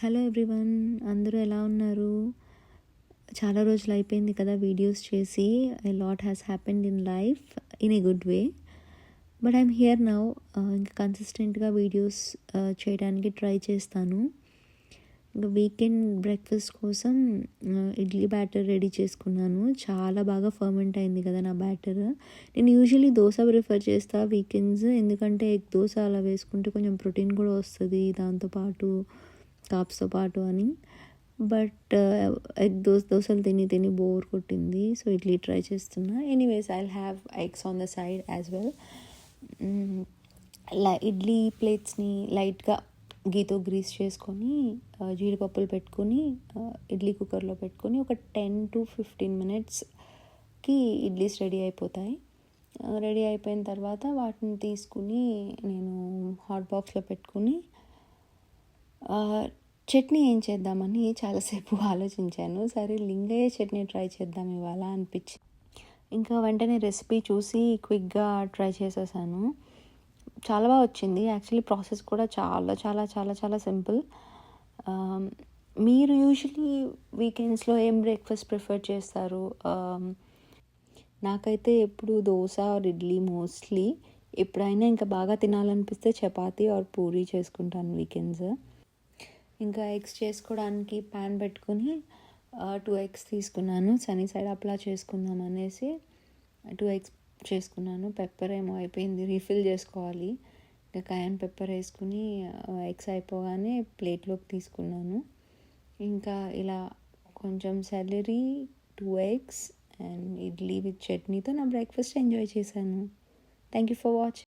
Hello everyone, అందరూ ఎలా ఉన్నారు? చాలా రోజులు అయిపోయింది కదా వీడియోస్ చేసి. A lot has happened in life in a good way. But I'm here now. ఇంకా కన్సిస్టెంట్గా వీడియోస్ చేయడానికి ట్రై చేస్తాను. ఇంకా వీకెండ్ బ్రేక్ఫాస్ట్ కోసం ఇడ్లీ బ్యాటర్ రెడీ చేసుకున్నాను. చాలా బాగా ఫర్మెంట్ అయింది కదా నా బ్యాటర్. నేను యూజువలీ దోశ ప్రిఫర్ చేస్తా వీకెండ్స్, ఎందుకంటే ఎగ్ దోశ అలా వేసుకుంటే కొంచెం ప్రోటీన్ కూడా వస్తుంది దాంతోపాటు, కాప్స్తో పాటు అని. బట్ ఎగ్ దోశలు తిని బోర్ కొట్టింది. సో ఇడ్లీ ట్రై చేస్తున్నా. Anyways I have eggs on the side as well. Idli ప్లేట్స్ని లైట్గా గీతో గ్రీస్ చేసుకొని జీడిపప్పులు పెట్టుకొని ఇడ్లీ కుక్కర్లో పెట్టుకొని ఒక 10 to 15 minutesకి ఇడ్లీస్ రెడీ అయిపోతాయి. రెడీ అయిపోయిన తర్వాత వాటిని తీసుకుని నేను హాట్ బాక్స్లో పెట్టుకుని చట్నీ ఏం చేద్దామని చాలాసేపు ఆలోచించాను. సరే లింగయ్య చట్నీ ట్రై చేద్దాం ఇవాళ అనిపించి ఇంకా వెంటనే రెసిపీ చూసి క్విక్గా ట్రై చేసేసాను. చాలా బాగా వచ్చింది. యాక్చువల్లీ ప్రాసెస్ కూడా చాలా చాలా చాలా చాలా సింపుల్. మీరు యూజువలీ వీకెండ్స్లో ఏం బ్రేక్ఫాస్ట్ ప్రిఫర్ చేస్తారు? నాకైతే ఎప్పుడు దోశ ఆర్ ఇడ్లీ మోస్ట్లీ. ఎప్పుడైనా ఇంకా బాగా తినాలనిపిస్తే చపాతీ ఆర్ పూరీ చేసుకుంటాను వీకెండ్స్. ఇంకా ఎగ్స్ చేసుకోవడానికి ప్యాన్ పెట్టుకుని 2 eggs తీసుకున్నాను. సనీ సైడ్ అప్లా చేసుకుందాం అనేసి 2 eggs చేసుకున్నాను. పెప్పర్ ఏమో అయిపోయింది, రీఫిల్ చేసుకోవాలి. ఇంకా కయాన్ పెప్పర్ వేసుకుని ఎగ్స్ అయిపోగానే ప్లేట్లోకి తీసుకున్నాను. ఇంకా ఇలా కొంచెం salary, 2 eggs and idli with చట్నీతో నా బ్రేక్ఫాస్ట్ ఎంజాయ్ చేశాను. Thank you for watching.